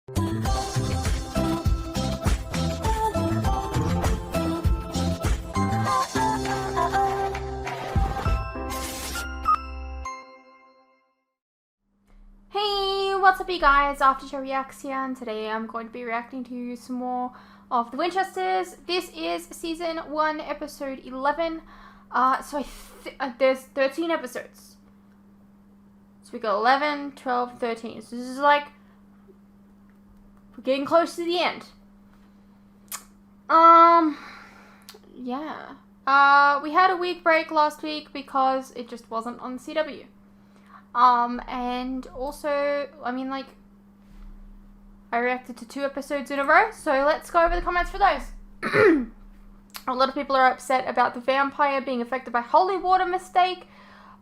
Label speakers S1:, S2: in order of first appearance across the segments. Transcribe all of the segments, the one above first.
S1: What's up, you guys? Aftershow Reacts here, and today I'm going to be reacting to some more of the Winchesters. This is season 1, episode 11. There's 13 episodes. So we got 11, 12, 13. So this is like, we're getting close to the end. Yeah. We had a week break last week because it just wasn't on CW. And also, I mean, like, I reacted to 2 episodes in a row, so let's go over the comments for those. A lot of people are upset about the vampire being affected by holy water mistake,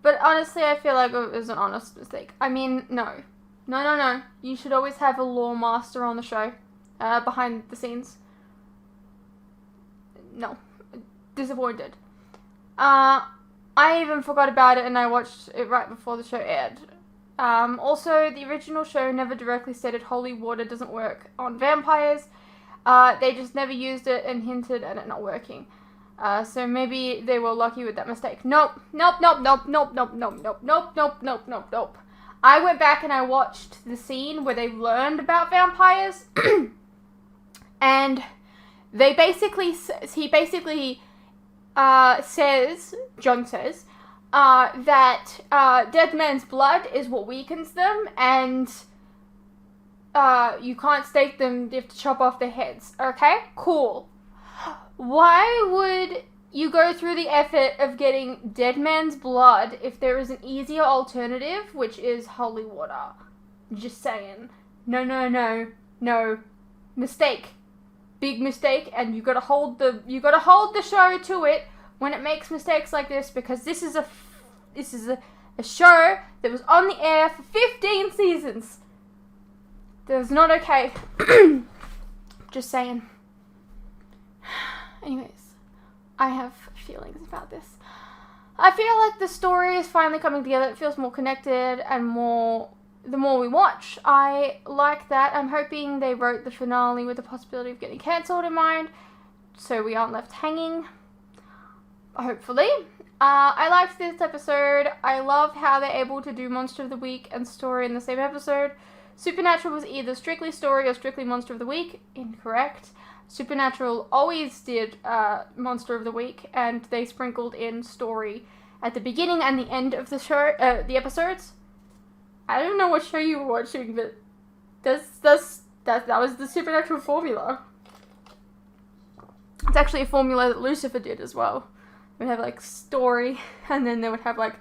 S1: but honestly, I feel like it was an honest mistake. I mean, no. No. You should always have a lore master on the show, behind the scenes. No. Disappointed. I even forgot about it and I watched it right before the show aired. Also, the original show never directly stated holy water doesn't work on vampires. They just never used it and hinted at it not working. So maybe they were lucky with that mistake. Nope. I went back and I watched the scene where they learned about vampires. And he basically John says, that dead man's blood is what weakens them, and you can't stake them, you have to chop off their heads. Okay? Cool. Why would you go through the effort of getting dead man's blood if there is an easier alternative, which is holy water? Just saying. No. Mistake. Big mistake, and you gotta hold the show to it when it makes mistakes like this, because this is a show that was on the air for 15 seasons. That's not okay. Just saying. Anyways, I have feelings about this. I feel like the story is finally coming together. It feels more connected and the more we watch. I like that. I'm hoping they wrote the finale with the possibility of getting cancelled in mind, so we aren't left hanging. Hopefully. I liked this episode. I love how they're able to do Monster of the Week and story in the same episode. Supernatural was either strictly story or strictly Monster of the Week. Incorrect. Supernatural always did Monster of the Week, and they sprinkled in story at the beginning and the end of the show, the episodes. I don't know what show you were watching, but that was the Supernatural formula. It's actually a formula that Lucifer did as well. We'd have like story, and then they would have like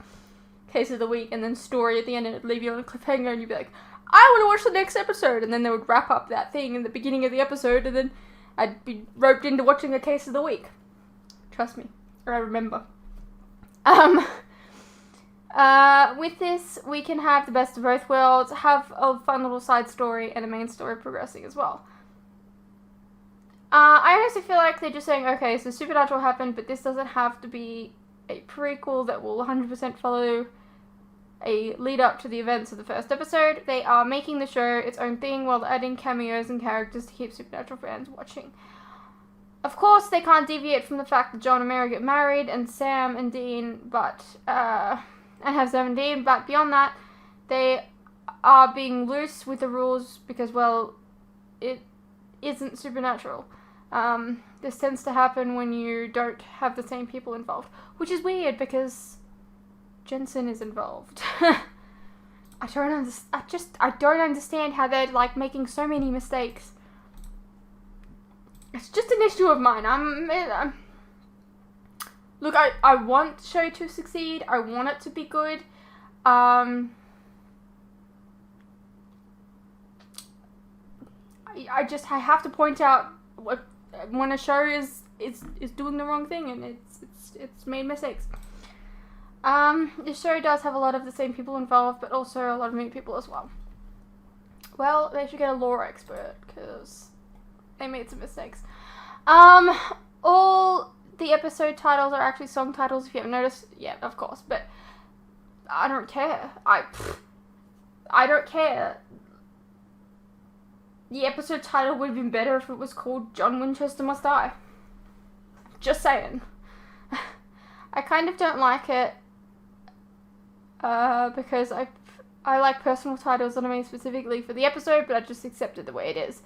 S1: case of the week, and then story at the end, and it'd leave you on a cliffhanger, and you'd be like, I want to watch the next episode, and then they would wrap up that thing in the beginning of the episode, and then I'd be roped into watching a case of the week. Trust me, or I remember. With this, we can have the best of both worlds, have a fun little side story, and a main story progressing as well. I honestly feel like they're just saying, okay, so Supernatural happened, but this doesn't have to be a prequel that will 100% follow a lead up to the events of the first episode. They are making the show its own thing while adding cameos and characters to keep Supernatural fans watching. Of course, they can't deviate from the fact that John and Mary get married, and Sam and Dean, and have Sam and Dean, but beyond that, they are being loose with the rules because, well, it isn't Supernatural. This tends to happen when you don't have the same people involved, which is weird because Jensen is involved. I don't understand how they're like making so many mistakes. It's just an issue of mine. Look, I want the show to succeed. I want it to be good. I have to point out when a show is doing the wrong thing and it's made mistakes. This show does have a lot of the same people involved, but also a lot of new people as well. Well, they should get a lore expert because they made some mistakes. All the episode titles are actually song titles, if you haven't noticed. Yeah, of course, but I don't care. I don't care. the episode title would have been better if it was called John Winchester Must Die. Just saying. I kind of don't like it because I like personal titles that I made specifically for the episode, but I just accepted the way it is.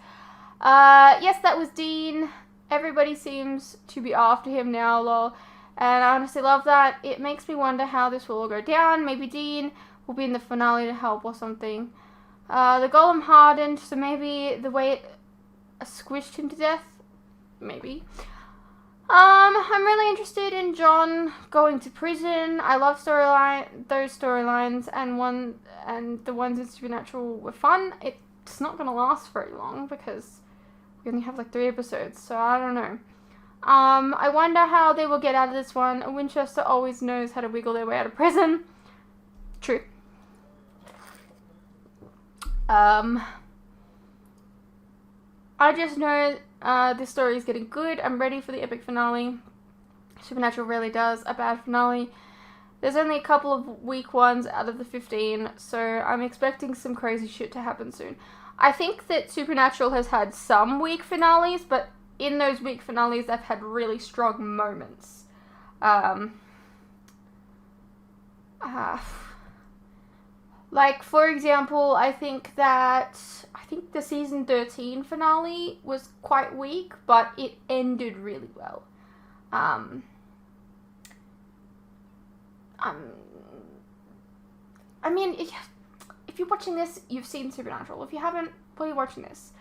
S1: Yes, that was Dean. Everybody seems to be after him now, lol. And I honestly love that. It makes me wonder how this will all go down. Maybe Dean will be in the finale to help or something. The golem hardened, so maybe the way it squished him to death? Maybe. I'm really interested in John going to prison. I love those storylines, and the ones in Supernatural were fun. It's not going to last very long because we only have like 3 episodes, so I don't know. I wonder how they will get out of this one. Winchester always knows how to wiggle their way out of prison. True. I just know this story is getting good. I'm ready for the epic finale. Supernatural really does a bad finale. There's only a couple of weak ones out of the 15, so I'm expecting some crazy shit to happen soon. I think that Supernatural has had some weak finales, but in those weak finales, they've had really strong moments. Like, for example, I think the season 13 finale was quite weak, but it ended really well. I mean, if you're watching this, you've seen Supernatural. If you haven't, why are you watching this?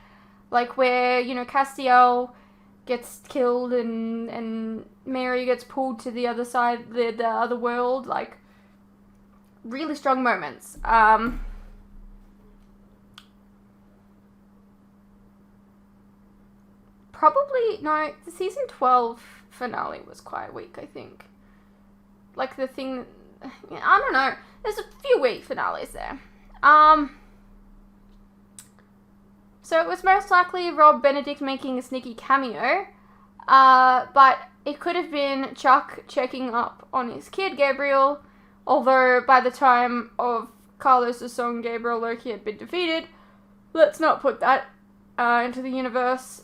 S1: Like, where, Castiel gets killed and Mary gets pulled to the other side, the other world, like, really strong moments. Probably, no, the season 12 finale was quite weak, I think. Like, the thing, I don't know, there's a few weak finales there. So it was most likely Rob Benedict making a sneaky cameo, but it could have been Chuck checking up on his kid, Gabriel, although by the time of Carlos' song, Gabriel Loki had been defeated. Let's not put that into the universe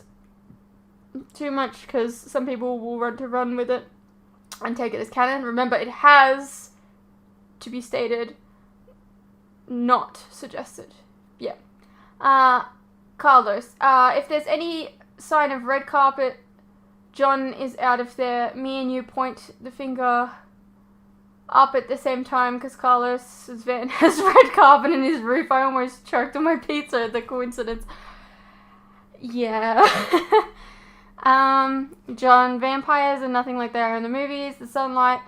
S1: too much, because some people will run with it and take it as canon. Remember, it has, to be stated, not suggested. Yeah. Carlos, if there's any sign of red carpet, John is out of there. Me and you point the finger up at the same time because Carlos's van has red carpet in his roof. I almost choked on my pizza at the coincidence. Yeah. John, vampires are nothing like they are in the movies. The sunlight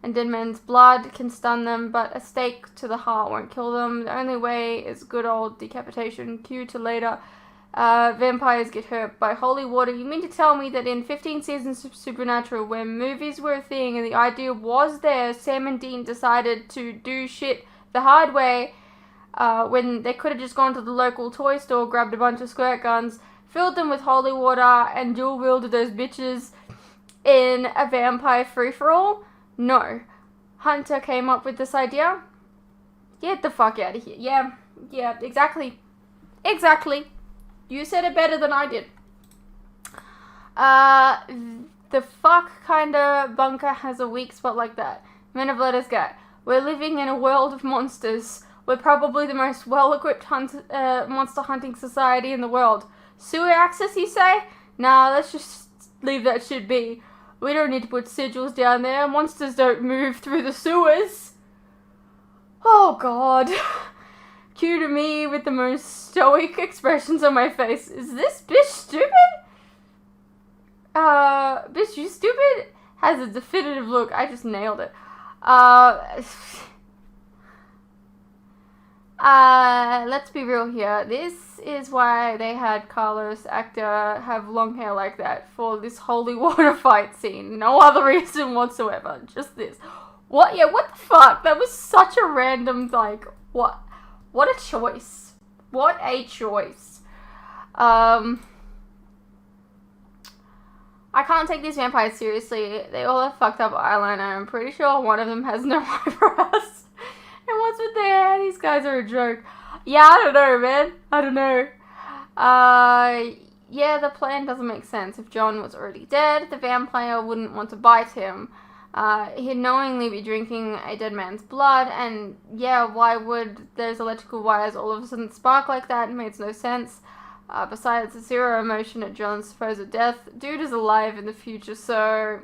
S1: and dead men's blood can stun them, but a stake to the heart won't kill them. The only way is good old decapitation. Cue to later. Vampires get hurt by holy water. You mean to tell me that in 15 seasons of Supernatural, where movies were a thing and the idea was there, Sam and Dean decided to do shit the hard way, when they could have just gone to the local toy store, grabbed a bunch of squirt guns, filled them with holy water, and dual-wielded those bitches in a vampire free-for-all? No. Hunter came up with this idea. Get the fuck out of here. Yeah, exactly. Exactly. You said it better than I did. The fuck kinda bunker has a weak spot like that. Men of letters guy. We're living in a world of monsters. We're probably the most well-equipped monster hunting society in the world. Sewer access, you say? Nah, let's just leave that shit be. We don't need to put sigils down there. Monsters don't move through the sewers. Oh, God. Cue to me with the most stoic expressions on my face. Is this bitch stupid? Bitch, you stupid? Has a definitive look. I just nailed it. Let's be real here. This is why they had Carlos, actor, have long hair like that for this holy water fight scene. No other reason whatsoever. Just this. What? Yeah, what the fuck? That was such a random, like, what? What a choice. What a choice. I can't take these vampires seriously. They all have fucked up eyeliner. I'm pretty sure one of them has no eyebrows. And what's with their hair? These guys are a joke. Yeah, I don't know, man. I don't know. Yeah, the plan doesn't make sense. If John was already dead, the vampire wouldn't want to bite him. He'd knowingly be drinking a dead man's blood, and yeah, why would those electrical wires all of a sudden spark like that? It makes no sense. Besides, zero emotion at John's supposed death. Dude is alive in the future, so...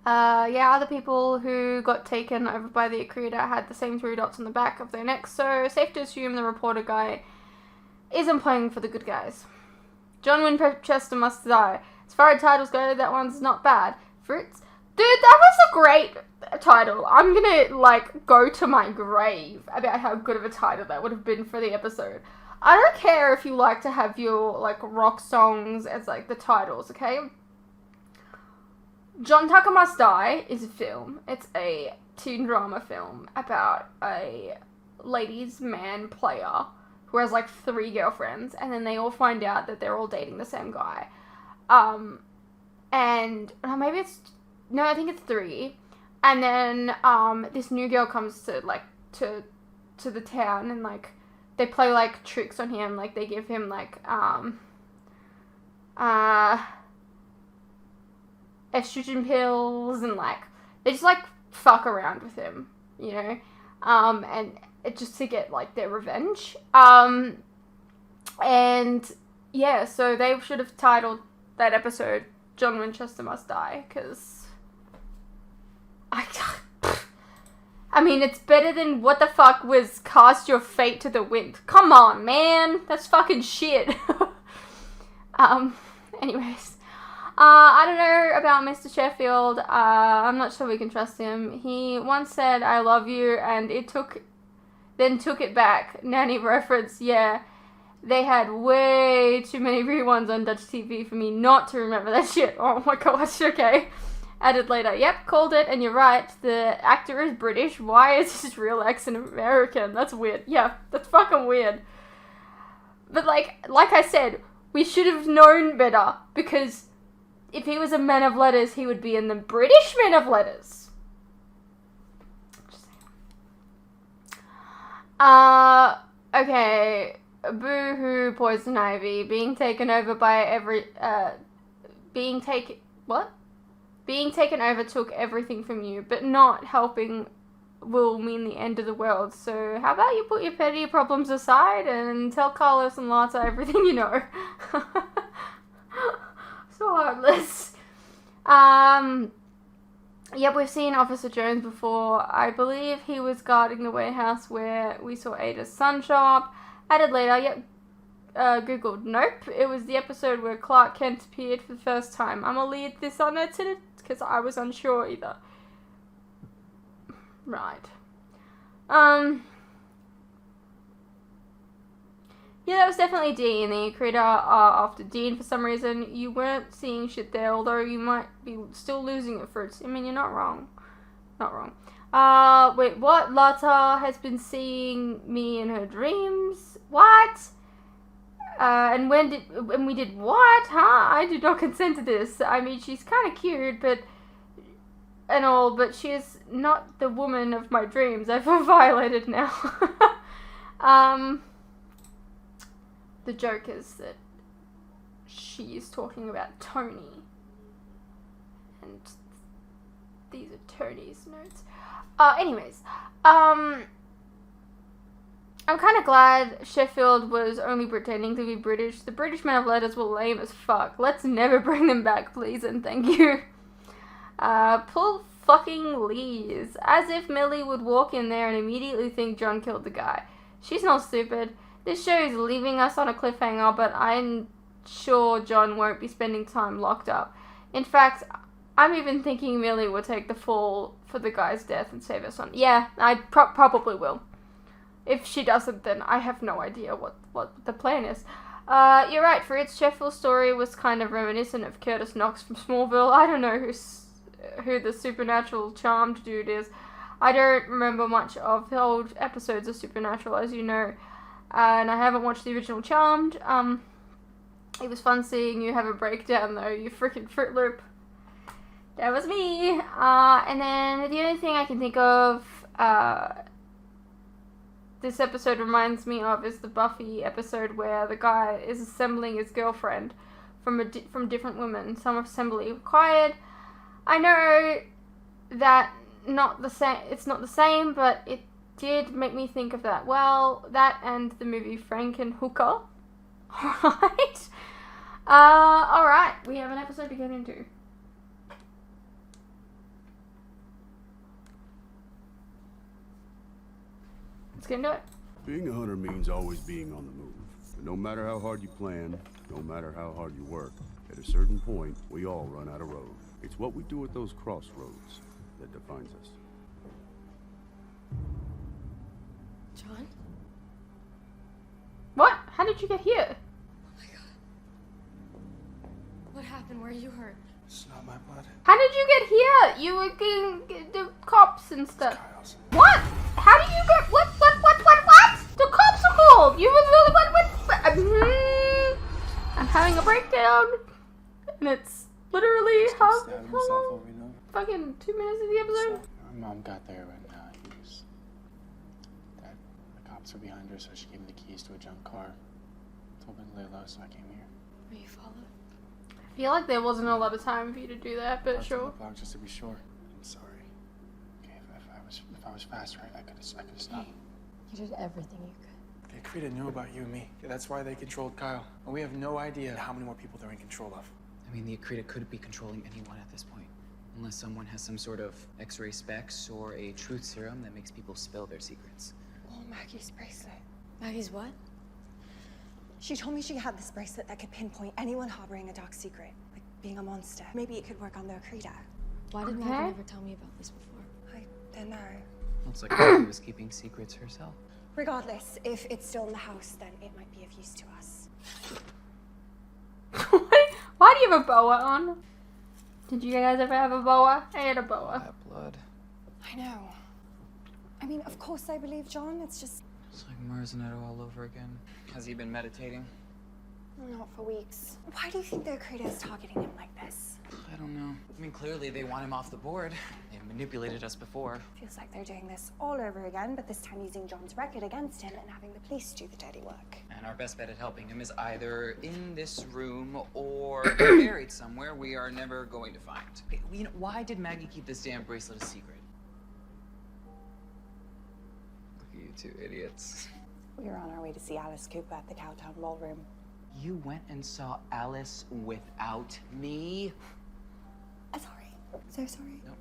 S1: yeah, other people who got taken over by the creator had the same 3 dots on the back of their necks, so safe to assume the reporter guy isn't playing for the good guys. John Winchester must die. As far as titles go, that one's not bad. Fritz? Dude, that was a great title. I'm gonna, like, go to my grave about how good of a title that would have been for the episode. I don't care if you like to have your, like, rock songs as, like, the titles, okay? John Tucker Must Die is a film. It's a teen drama film about a ladies' man player who has like 3 girlfriends, and then they all find out that they're all dating the same guy. And maybe it's, no, I think it's 3. And then this new girl comes to like to the town, and like they play like tricks on him, like they give him like estrogen pills, and like they just like fuck around with him, you know, and it just to get like their revenge. And yeah, so they should have titled that episode John Winchester Must Die, because I mean, it's better than what the fuck was Cast Your Fate to the Wind. Come on, man, that's fucking shit. Anyways. I don't know about Mr. Sheffield. I'm not sure we can trust him. He once said, "I love you," and then took it back. Nanny reference, yeah. They had way too many reruns on Dutch TV for me not to remember that shit. Oh my gosh, okay. Added later, yep, called it, and you're right. The actor is British. Why is his real accent American? That's weird. Yeah, that's fucking weird. But like I said, we should have known better, because if he was a Man of Letters, he would be in the British Men of Letters. Okay. Boo-hoo, Poison Ivy. Being taken over took everything from you, but not helping will mean the end of the world. So how about you put your petty problems aside and tell Carlos and Lata everything you know. So heartless. Yep, we've seen Officer Jones before. I believe he was guarding the warehouse where we saw Ada's sun shop. Added later, yep. Googled, nope. It was the episode where Clark Kent appeared for the first time. I'm gonna leave this unattended because I was unsure either. Right. Yeah, that was definitely Dean, the creator after Dean for some reason. You weren't seeing shit there, although you might be still losing it for it. I mean, you're not wrong. Not wrong. Wait, what? Lata has been seeing me in her dreams? What? And when we did what? Huh? I did not consent to this. I mean, she's kind of cute, but she is not the woman of my dreams. I feel violated now. The joke is that she is talking about Tony. And these are Tony's notes. Anyways, I'm kind of glad Sheffield was only pretending to be British. The British Men of Letters were lame as fuck. Let's never bring them back, please, and thank you. Pull fucking Lees. As if Millie would walk in there and immediately think John killed the guy. She's not stupid. This show is leaving us on a cliffhanger, but I'm sure John won't be spending time locked up. In fact, I'm even thinking Millie will take the fall for the guy's death and save her son. Yeah, I probably will. If she doesn't, then I have no idea what the plan is. You're right, Fritz. Sheffield's story was kind of reminiscent of Curtis Knox from Smallville. I don't know who the supernatural charmed dude is. I don't remember much of the old episodes of Supernatural, as you know. And I haven't watched the original Charmed. It was fun seeing you have a breakdown, though, you freaking Fruit Loop. That was me. And then the only thing I can think of this episode reminds me of is the Buffy episode where the guy is assembling his girlfriend from different women. Some assembly required. I know that not the same. It's not the same, but it did make me think of that. Well, that and the movie Frankenhooker. Alright. Alright. We have an episode to get into. Let's get into it.
S2: Being a hunter means always being on the move. And no matter how hard you plan, no matter how hard you work, at a certain point, we all run out of road. It's what we do at those crossroads that defines us.
S3: John?
S1: What? How did you get here?
S3: Oh my god. What happened? Where are you hurt?
S4: It's not my blood.
S1: How did you get here? You were getting the cops and stuff.
S4: Kyle's.
S1: What? How did you get? What? The cops are called. You were the what? I'm having a breakdown, and it's literally how
S4: Stabbing himself
S1: long?
S4: over, you know?
S1: Fucking 2 minutes of the episode.
S4: My mom got there when the cops were behind her, so she gave me the keys to a junk car. Told me to lay low, so I came here.
S3: Were you followed?
S1: I feel like there wasn't a lot of time for you to do that, but
S4: Parked on
S1: sure.
S4: the block just to be sure. I'm sorry. Okay, if I was faster, I could have stopped.
S3: You did everything you could.
S4: The Akrita knew about you and me. Yeah, that's why they controlled Kyle. And we have no idea how many more people they're in control of.
S5: I mean, the Akrita could be controlling anyone at this point. Unless someone has some sort of X-ray specs or a truth serum that makes people spill their secrets.
S3: Oh, Maggie's bracelet.
S6: Maggie's what? She told me she had this bracelet that could pinpoint anyone harboring a dark secret, like being a monster. Maybe it could work on the Akrita.
S3: Why did
S1: Okay.
S3: Maggie never tell me about this before?
S6: I don't know.
S5: Looks like Maggie was keeping secrets herself.
S6: Regardless, if it's still in the house, then it might be of use to us.
S1: Why do you have a boa on? Did you guys ever have a boa? I had a boa.
S5: That blood.
S6: I know. I mean, of course I believe John. It's just
S5: It's like Marzanetto all over again. Has he been meditating?
S6: not for weeks. Why do you think the Akrita is targeting him like this?
S5: I don't know. I mean, clearly they want him off the board. They manipulated us before.
S6: Feels like they're doing this all over again, but this time using John's record against him and having the police do the dirty work.
S5: And our best bet at helping him is either in this room or buried somewhere we are never going to find. Okay, you know, why did Maggie keep this damn bracelet a secret? Look at you two idiots.
S6: We were on our way to see Alice Cooper at the Cowtown Ballroom.
S5: You went and saw Alice without me?
S6: Sorry. So sorry.
S5: No,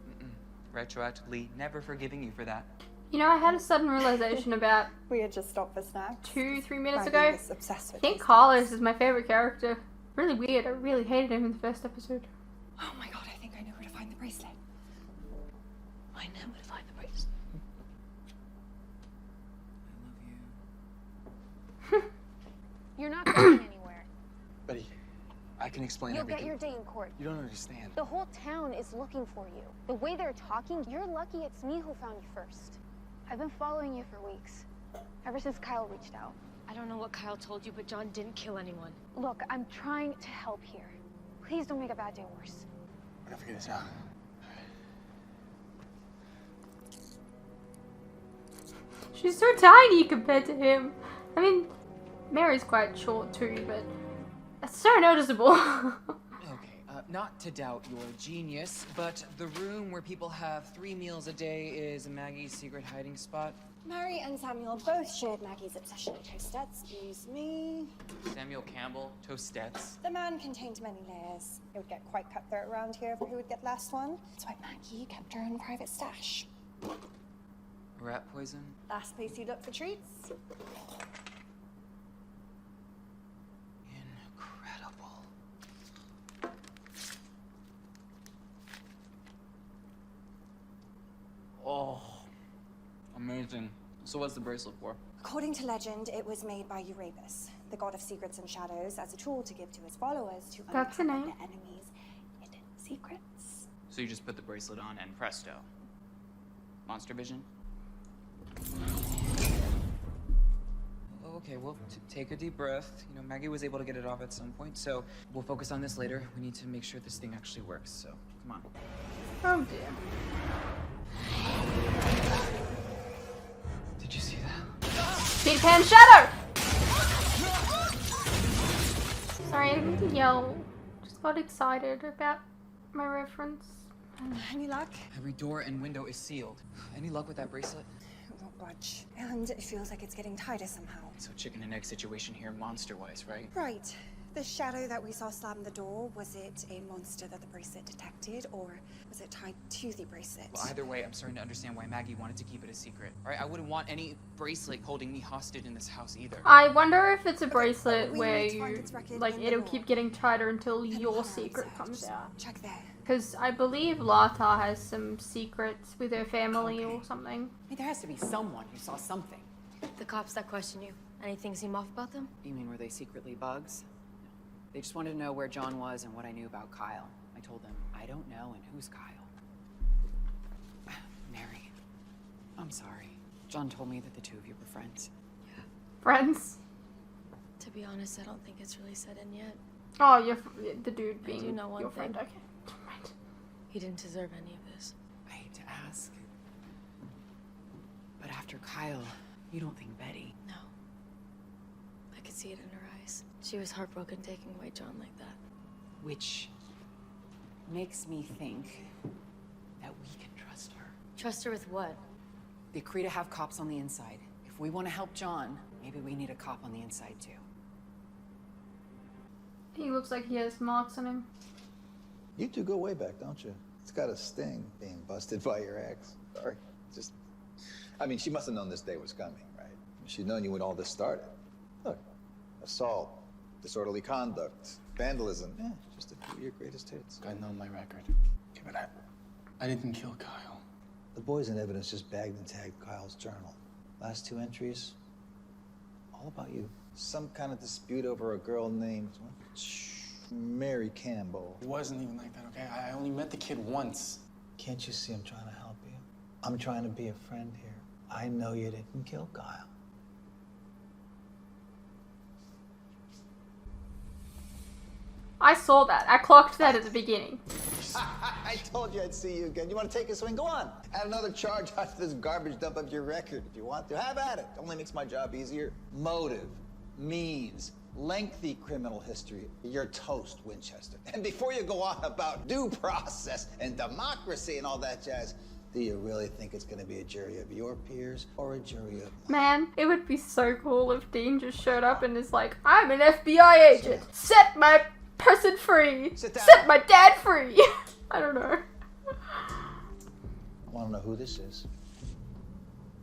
S5: retroactively, never forgiving you for that.
S1: You know, I had a sudden realization about
S6: We had just stopped for snacks.
S1: 2-3 minutes
S6: Maggie
S1: ago.
S6: was obsessed
S1: I
S6: with
S1: think
S6: these
S1: Carlos
S6: snacks.
S1: is my favorite character. Really weird. I really hated him in the first episode.
S6: Oh my god, I think I know where to find the bracelet.
S3: I know where to find the bracelet.
S5: I love you.
S7: You're not going anywhere.
S4: Betty, I can explain
S7: You'll
S4: everything.
S7: get your day in court.
S4: You don't understand.
S7: The whole town is looking for you. The way they're talking, you're lucky it's me who found you first. I've been following you for weeks, ever since Kyle reached out.
S3: I don't know what Kyle told you, but John didn't kill anyone.
S7: Look, I'm trying to help here. Please don't make a bad day worse.
S4: We're gonna figure this out.
S1: She's so tiny compared to him. I mean, Mary's quite short too, but that's so noticeable.
S5: Okay, not to doubt your genius, but the room where people have 3 meals a day is Maggie's secret hiding spot.
S6: Mary and Samuel both shared Maggie's obsession with toastettes. Excuse me.
S5: Samuel Campbell, Toastettes.
S6: The man contained many layers. It would get quite cutthroat around here over who would get last one. That's why Maggie kept her own private stash.
S5: Rat poison.
S6: Last place you look for treats.
S5: Incredible. Oh, amazing. So what's the bracelet for?
S6: According to legend, it was made by Erebus, the god of secrets and shadows, as a tool to give to his followers to
S1: That's a
S6: uncover
S1: name.
S6: the enemy's hidden secrets.
S5: So you just put the bracelet on and presto. Monster vision? Okay, well, take a deep breath. You know, Maggie was able to get it off at some point, so we'll focus on this later. We need to make sure this thing actually works, so come on.
S1: Oh dear. me, Pan Shadow! Sorry, I didn't mean to yell. Just got excited about my reference.
S6: Any luck?
S5: Every door and window is sealed. Any luck with that bracelet?
S6: It won't budge. And it feels like it's getting tighter somehow.
S5: So chicken and egg situation here, monster-wise, right?
S6: Right. The shadow that we saw slam the door, was it a monster that the bracelet detected, or was it tied to the bracelet?
S5: Well, either way, I'm starting to understand why Maggie wanted to keep it a secret. All right, I wouldn't want any bracelet holding me hostage in this house either.
S1: I wonder if it's a bracelet
S6: we
S1: where
S6: need to find
S1: you,
S6: its record
S1: like,
S6: in the
S1: it'll
S6: law.
S1: keep getting tighter until
S6: Hidden
S1: your
S6: hands,
S1: secret
S6: yeah,
S1: comes
S6: just
S1: out.
S6: Check there.
S1: Because I believe Lata has some secrets with her family or something.
S8: I mean, there has to be someone who saw something.
S3: The cops that question you, anything seem off about them?
S8: You mean, were they secretly bugs? They just wanted to know where John was and what I knew about Kyle. I told them, I don't know, and who's Kyle? Mary, I'm sorry. John told me that the two of you were friends.
S1: Friends?
S3: To be honest, I don't think it's really set in yet.
S1: Oh, you're the dude
S3: I
S1: being
S3: do know one
S1: your friend.
S3: thing.
S1: Okay. Right.
S3: He didn't deserve any of this.
S8: I hate to ask, but after Kyle, you don't think Betty?
S3: No. I could see it in her eyes. She was heartbroken taking away John like that.
S8: Which makes me think that we can trust her.
S3: Trust her with what?
S8: The Krita have cops on the inside. If we want to help John, maybe we need a cop on the inside too.
S1: He looks like he has marks on him.
S9: You two go way back, don't you? It's got a sting being busted by your ex. Sorry. I mean, she must have known this day was coming, right? She'd known you when all this started. Look, assault, disorderly conduct, vandalism. Yeah, just a few of your greatest hits.
S4: I know my record. Okay, but I didn't kill Kyle.
S9: The boys in evidence just bagged and tagged Kyle's journal. Last two entries, all about you. Some kind of dispute over a girl named Mary Campbell.
S4: It wasn't even like that, okay? I only met the kid once.
S9: Can't you see I'm trying to help you? I'm trying to be a friend here. I know you didn't kill Kyle.
S1: I saw that. I clocked that at the beginning.
S9: I told you I'd see you again. You want to take a swing? Go on. Add another charge onto this garbage dump of your record if you want to. Have at it. Only makes my job easier. Motive, means, lengthy criminal history. You're toast, Winchester. And before you go on about due process and democracy and all that jazz, do you really think it's going to be a jury of your peers or a jury of mine?
S1: Man, it would be so cool if Dean just showed up and is like, I'm an FBI agent. Set my person free.
S9: Sit down.
S1: Set my dad free. I don't know.
S9: I want to know who this is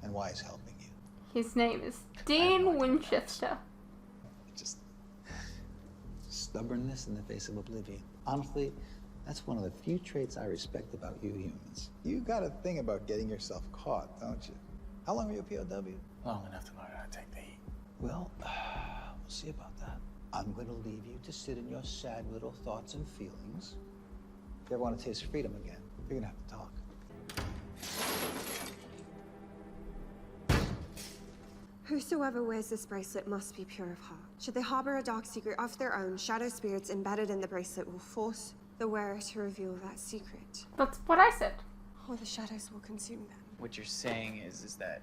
S9: and why he's helping you.
S1: His name is Dean Winchester.
S9: Just stubbornness in the face of oblivion. Honestly, that's one of the few traits I respect about you humans. You got a thing about getting yourself caught, don't you? How long were you a POW?
S4: Long enough to learn how to take the heat.
S9: Well, we'll see about that. I'm going to leave you to sit in your sad little thoughts and feelings. If you ever want to taste freedom again, you're going to have to talk.
S6: Whosoever wears this bracelet must be pure of heart. Should they harbor a dark secret of their own, shadow spirits embedded in the bracelet will force the wearer to reveal that secret.
S1: That's what I said.
S6: Or the shadows will consume them.
S5: What you're saying is that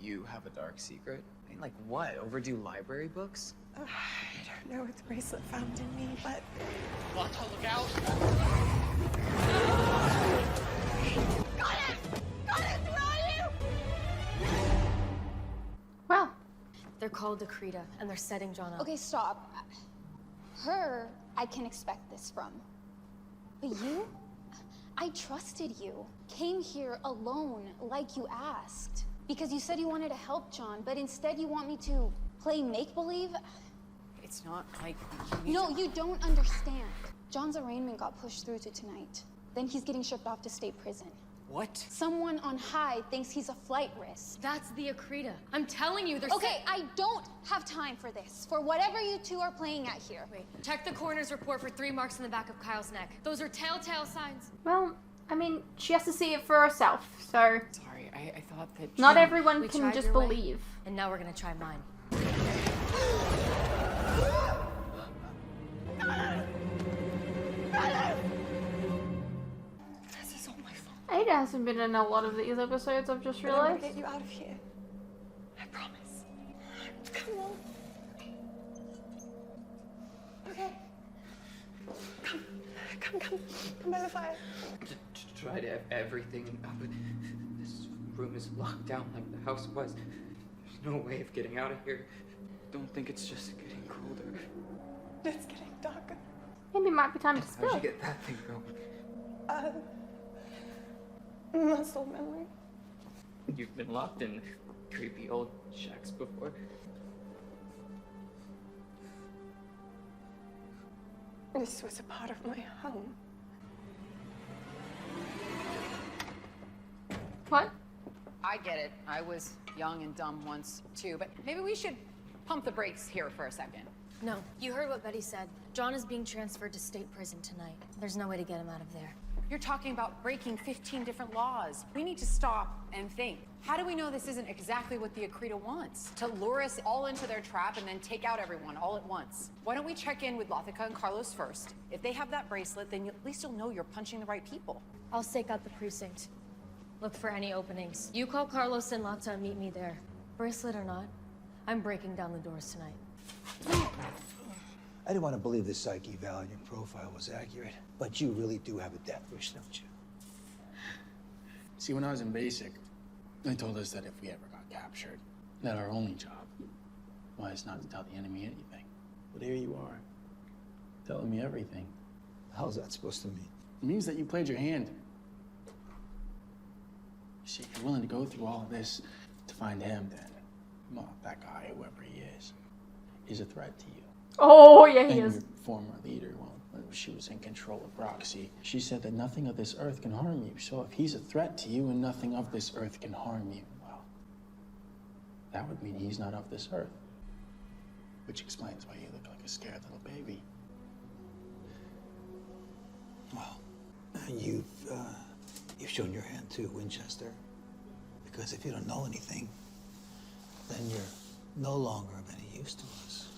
S5: you have a dark secret? I mean, like what? Overdue library books?
S6: I don't know what the bracelet found in me, but...
S5: Lata, look out!
S1: Well,
S3: They're called the Krita, and they're setting John up.
S7: Okay, stop. Her, I can expect this from. But you? I trusted you. Came here alone, like you asked. Because you said you wanted to help John, but instead you want me to play make-believe?
S8: It's not like
S7: No, you don't understand. John's arraignment got pushed through to tonight. Then he's getting shipped off to state prison.
S8: What?
S7: Someone on high thinks he's a flight risk.
S3: That's the Akrita. I'm telling you, they're
S7: Okay, I don't have time for this. For whatever you two are playing at here.
S3: Wait, check the coroner's report for 3 marks in the back of Kyle's neck. Those are telltale signs.
S1: well, I mean, she has to see it for herself, so
S8: Sorry, I thought that...
S1: not everyone
S3: We
S1: can
S3: tried
S1: just
S3: your way.
S1: believe.
S3: And now we're gonna try mine.
S6: This is all my fault.
S1: Ada hasn't been in a lot of these episodes, I've just
S6: But I'm gonna
S1: realized.
S6: get you out of here. I promise. Come on. Okay. Come by the fire.
S5: Tried everything, but this room is locked down like the house was. There's no way of getting out of here. Don't think it's just getting colder.
S6: It's getting darker.
S1: Maybe it might be time to
S5: How'd
S1: spill.
S5: you get that thing going?
S6: Muscle memory.
S5: You've been locked in creepy old shacks before.
S6: This was a part of my home.
S1: What?
S8: I get it. I was young and dumb once, too. But maybe we should pump the brakes here for a second.
S3: No, you heard what Betty said. John is being transferred to state prison tonight. There's no way to get him out of there.
S8: You're talking about breaking 15 different laws. We need to stop and think. How do we know this isn't exactly what the Akrita wants? To lure us all into their trap and then take out everyone all at once. Why don't we check in with Lata and Carlos first? If they have that bracelet, then at least you'll know you're punching the right people.
S3: I'll stake out the precinct. Look for any openings. You call Carlos and Lata and meet me there. Bracelet or not, I'm breaking down the doors tonight.
S9: I didn't want to believe the psyche eval in your profile was accurate, but you really do have a death wish, don't you?
S4: See, when I was in basic, they told us that if we ever got captured, that our only job was not to tell the enemy anything. But here you are, telling me everything.
S9: How's that supposed to mean?
S4: It means that you played your hand. You see, if you're willing to go through all of this to find him, then, well, that guy, whoever he is a threat to you.
S1: Oh, yeah, he
S4: And
S1: is.
S4: your former leader, well, she was in control of Roxy. She said that nothing of this earth can harm you. So if he's a threat to you and nothing of this earth can harm you, well, that would mean he's not of this earth. Which explains why you look like a scared little baby.
S9: Well, you've shown your hand too, Winchester. Because if you don't know anything, then you're no longer of any use to us.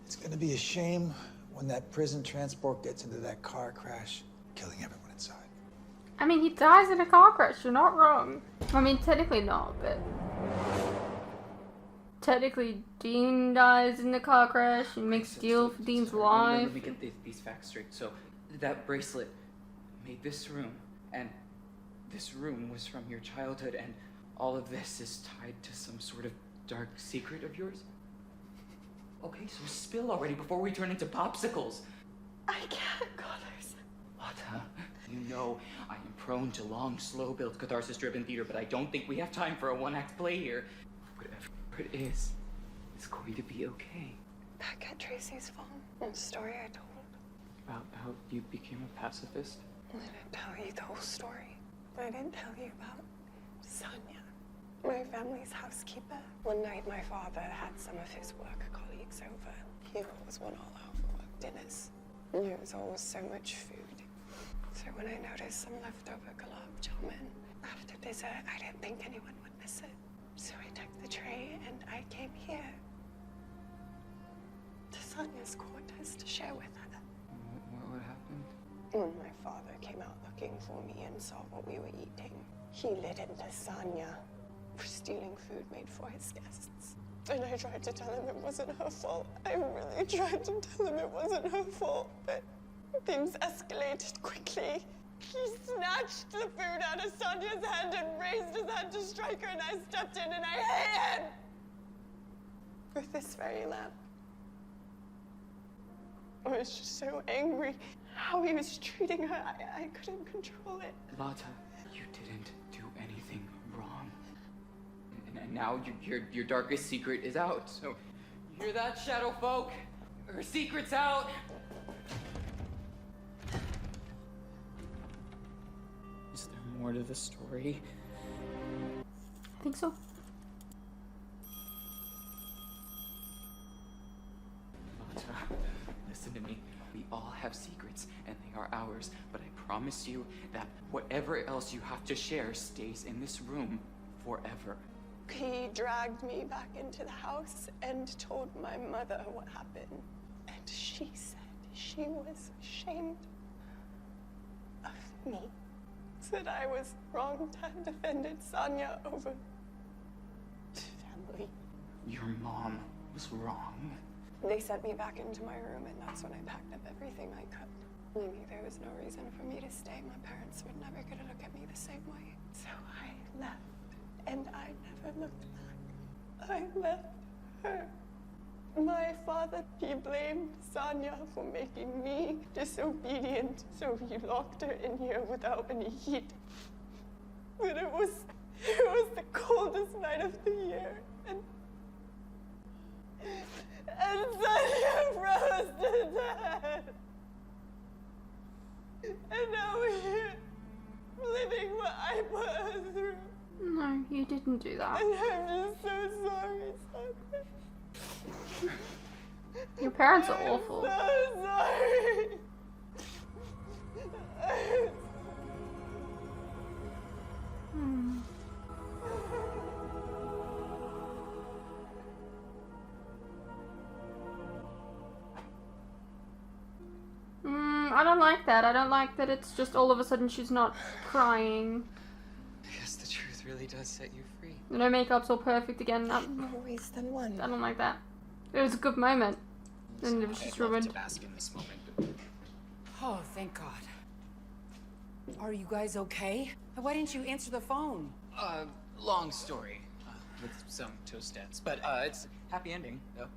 S9: It's gonna be a shame when that prison transport gets into that car crash, killing everyone inside.
S1: I mean, he dies in a car crash. You're not wrong. I mean, technically not, but technically Dean dies in the car crash and makes deal for Dean's life.
S5: Let me get these facts straight. So, that bracelet made this room, and this room was from your childhood, and all of this is tied to some sort of dark secret of yours? Okay, so spill already before we turn into popsicles.
S6: I can't, Carlos.
S5: Lata, you know I am prone to long, slow-built, catharsis-driven theater, but I don't think we have time for a one-act play here. Whatever it is, it's going to be okay.
S6: Back at Tracy's farm, and the story I told.
S5: About how you became a pacifist?
S6: I didn't tell you the whole story. I didn't tell you about Sonia, my family's housekeeper. One night my father had some of his work colleagues over. He always went all out for work dinners. There was always so much food. So when I noticed some leftover gulab jamun after dessert, I didn't think anyone would miss it. So I took the tray and I came here to Sonia's quarters to share with her.
S5: What happened?
S6: When my father came out looking for me and saw what we were eating, he lit into Sonia for stealing food made for his guests. And I tried to tell him it wasn't her fault. I really tried to tell him it wasn't her fault, but things escalated quickly. He snatched the food out of Sonia's hand and raised his hand to strike her, and I stepped in and I hit him with this very lamp. I was just so angry how he was treating her. I couldn't control it.
S5: Lata, you didn't do anything wrong. And now your darkest secret is out. So, you hear that, shadow folk? Her secret's out. Is there more to the story?
S1: I think so.
S5: Lata, listen to me. We all have secrets, and they are ours. But I promise you that whatever else you have to share stays in this room forever.
S6: He dragged me back into the house and told my mother what happened. And she said she was ashamed of me. Said I was wrong to have defended Sonia over them. family.
S5: Your mom was wrong.
S6: They sent me back into my room, and that's when I packed up everything I could. I knew there was no reason for me to stay. My parents were never going to look at me the same way. So I left, and I never looked back. I left her. My father, he blamed Sonia for making me disobedient, so he locked her in here without any heat. But it was the coldest night of the year, and Sonia froze to death. And now we're here, living what I put her through.
S1: No, you didn't do that.
S6: And I'm just so sorry, Sonia.
S1: Your parents are awful.
S6: I'm so sorry.
S1: I don't like that. I don't like that it's just all of a sudden she's not crying.
S5: I guess the truth really does set you free.
S1: No makeup's all perfect again.
S6: More ways than one.
S1: I don't like that. It was a good moment. And it was just
S10: I'd love
S1: ruined.
S10: to bask in this moment, but
S8: Oh, thank God. Are you guys okay? Why didn't you answer the phone?
S10: long story with some twist ends. But it's happy ending though.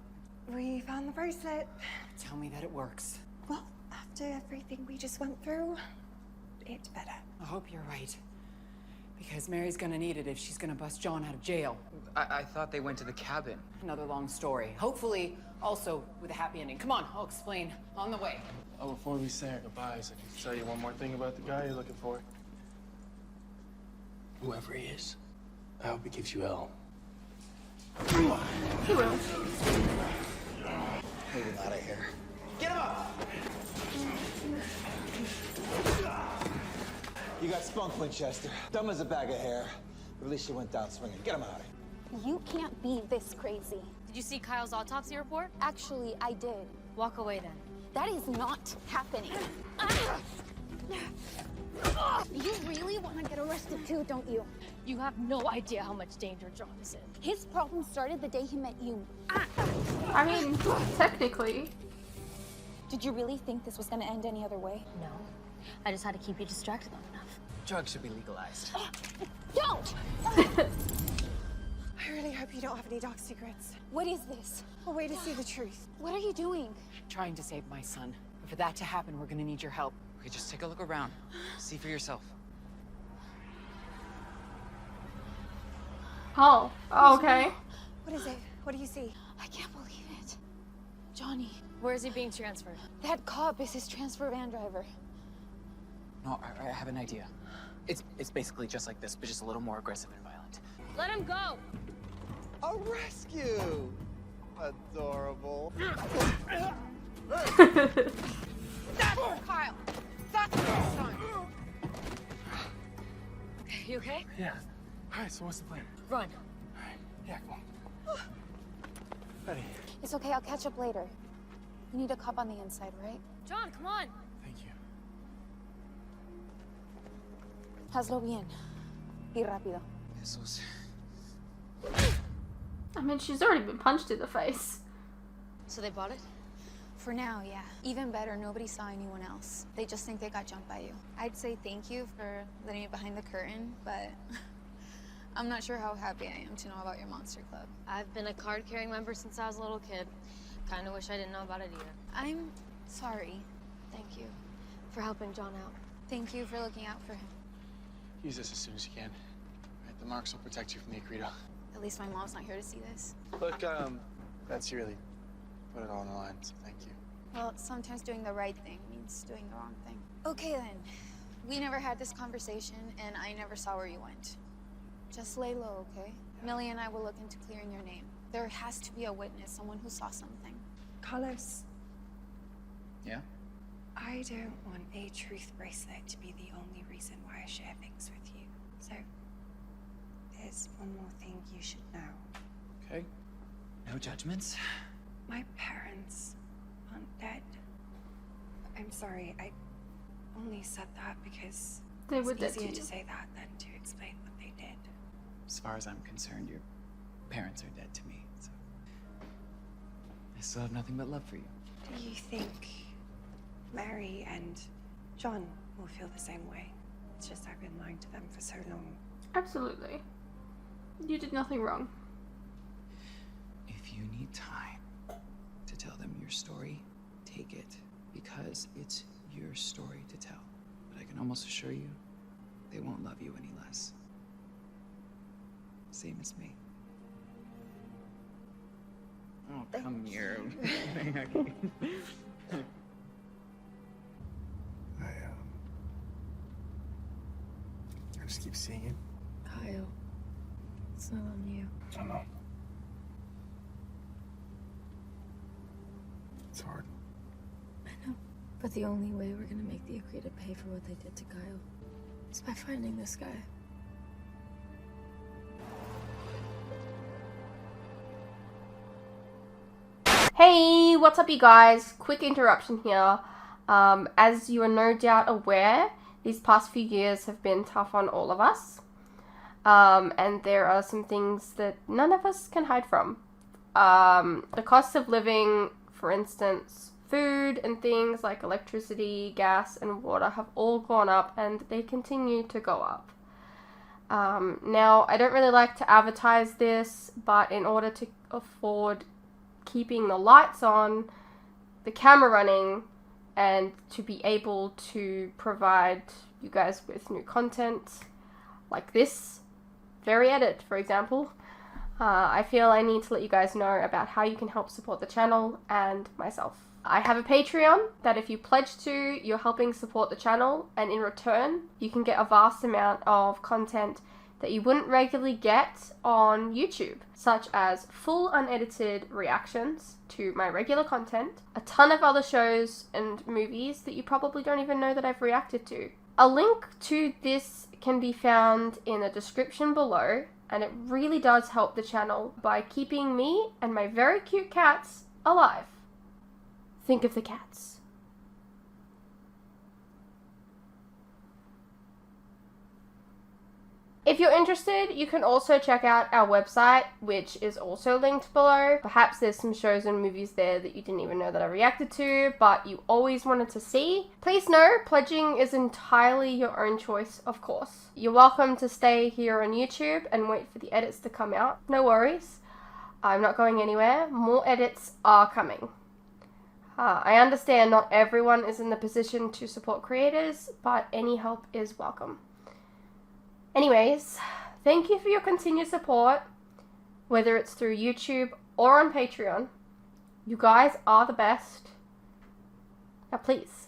S6: We found the bracelet.
S8: Tell me that it works.
S6: Well, after everything we just went through, it's better.
S8: I hope you're right. Because Mary's gonna need it if she's gonna bust John out of jail.
S5: I thought they went to the cabin.
S8: Another long story. Hopefully, also with a happy ending. Come on, I'll explain on the way.
S4: Oh, before we say our goodbyes, I can tell you one more thing about the guy you're looking for. Whoever he is, I hope he gives you hell.
S1: He will.
S9: Moving out of here.
S10: Get him up!
S9: You got spunk, Winchester. Dumb as a bag of hair. But at least you went down swinging. Get him out of here.
S7: You can't be this crazy.
S3: Did you see Kyle's autopsy report?
S7: Actually, I did.
S3: Walk away then.
S7: That is not happening. You really want to get arrested too, don't you?
S3: You have no idea how much danger John is in.
S7: His problem started the day he met you.
S1: I mean, technically.
S7: Did you really think this was going to end any other way?
S3: No. I just had to keep you distracted long enough.
S10: Drugs should be legalized.
S7: Don't!
S6: I really hope you don't have any dark secrets.
S7: What is this?
S6: A way to see the truth.
S7: What are you doing?
S8: Trying to save my son. But for that to happen, we're gonna need your help.
S5: Okay, just take a look around. See for yourself.
S1: Oh, okay.
S6: What is it? What do you see?
S7: I can't believe it. Johnny,
S3: Where is he being transferred?
S7: that cop is his transfer van driver.
S10: No, I have an idea. It's basically just like this, but just a little more aggressive and violent.
S3: Let him go!
S9: A rescue! Adorable.
S8: Kyle! That's your son!
S3: You okay?
S4: Yeah. All right, so what's the plan?
S3: Run.
S4: All right. Yeah, come on. Ready.
S7: It's okay, I'll catch up later. You need a cop on the inside, right?
S3: John, come on!
S4: Thank you.
S7: Hazlo bien. Y rápido.
S5: Esos.
S1: I mean, she's already been punched in the face.
S3: So they bought it?
S7: For now, yeah. Even better, nobody saw anyone else. They just think they got jumped by you. I'd say thank you for letting me behind the curtain, but I'm not sure how happy I am to know about your monster club.
S3: I've been a card-carrying member since I was a little kid. Kinda wish I didn't know about it either.
S7: I'm sorry.
S3: Thank you for helping John out.
S7: Thank you for looking out for him.
S4: Use this as soon as you can. All right, the marks will protect you from the Accredo.
S7: At least my mom's not here to see this.
S4: Look, that's really put it all on the line, so thank you.
S7: Well, sometimes doing the right thing means doing the wrong thing. Okay then. We never had this conversation, and I never saw where you went. Just lay low, okay? Millie and I will look into clearing your name. There has to be a witness, someone who saw something.
S6: Carlos,
S10: Yeah?
S6: I don't want a truth bracelet to be the only reason why I share things with you. So, there's one more thing you should know.
S10: Okay. No judgments.
S6: My parents aren't dead. I'm sorry, I only said that because
S1: They were dead
S6: it's
S1: to
S6: easier
S1: you.
S6: to say that than to explain what they did.
S10: As far as I'm concerned, parents are dead to me, so I still have nothing but love for you.
S6: Do you think Mary and John will feel the same way? It's just I've been lying to them for so long.
S1: Absolutely. You did nothing wrong.
S10: If you need time to tell them your story, take it, because it's your story to tell. But I can almost assure you, they won't love you any less. Same as me. Oh, come here.
S4: I just keep seeing it.
S3: Kyle, it's not on you.
S4: I know. It's hard.
S3: I know. But the only way we're gonna make the Akrita pay for what they did to Kyle is by finding this guy.
S1: Hey, what's up you guys? Quick interruption here. As you are no doubt aware, these past few years have been tough on all of us. And there are some things that none of us can hide from. The cost of living, for instance, food and things like electricity, gas, and water have all gone up, and they continue to go up. Now, I don't really like to advertise this, but in order to afford keeping the lights on, the camera running, and to be able to provide you guys with new content like this very edit, for example, I feel I need to let you guys know about how you can help support the channel and myself. I have a Patreon that if you pledge to, you're helping support the channel, and in return, you can get a vast amount of content that you wouldn't regularly get on YouTube, such as full unedited reactions to my regular content, a ton of other shows and movies that you probably don't even know that I've reacted to. A link to this can be found in the description below, and it really does help the channel by keeping me and my very cute cats alive. Think of the cats. If you're interested, you can also check out our website, which is also linked below. Perhaps there's some shows and movies there that you didn't even know that I reacted to, but you always wanted to see. Please know, pledging is entirely your own choice, of course. You're welcome to stay here on YouTube and wait for the edits to come out. No worries. I'm not going anywhere. More edits are coming. I understand not everyone is in the position to support creators, but any help is welcome. Anyways, thank you for your continued support, whether it's through YouTube or on Patreon. You guys are the best. Now please,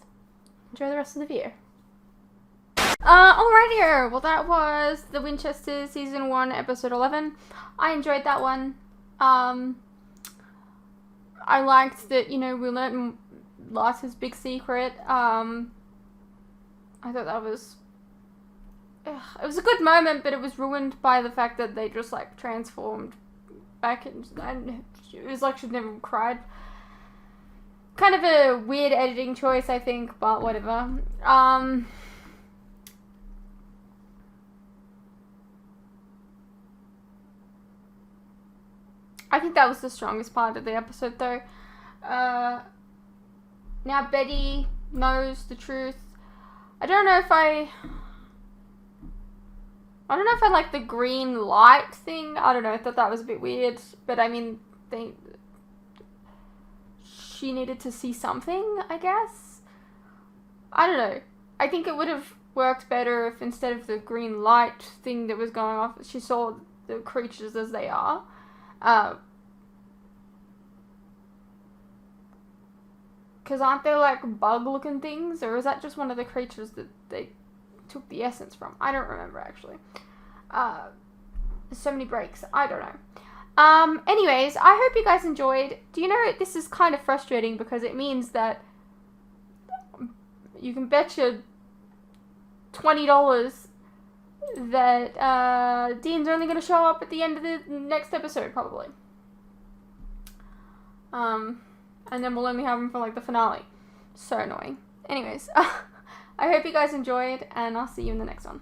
S1: enjoy the rest of the video. Alrighty, well that was the Winchesters Season 1, Episode 11. I enjoyed that one. I liked that, you know, we learned Lata's big secret. I thought that was... it was a good moment, but it was ruined by the fact that they just, like, transformed back and it was like she'd never cried. Kind of a weird editing choice, I think, but whatever. I think that was the strongest part of the episode, though. Now Betty knows the truth. I don't know if I like the green light thing. I don't know. I thought that was a bit weird. But I mean, she needed to see something, I guess. I don't know. I think it would have worked better if instead of the green light thing that was going off, she saw the creatures as they are. Because aren't they like bug-looking things? Or is that just one of the creatures that they took the essence from? I don't remember, actually. There's so many breaks. I don't know. Anyways, I hope you guys enjoyed. Do you know, this is kind of frustrating because it means that you can bet your $20 that Dean's only going to show up at the end of the next episode, probably. And then we'll only have him for like the finale. So annoying. Anyways, I hope you guys enjoyed, and I'll see you in the next one.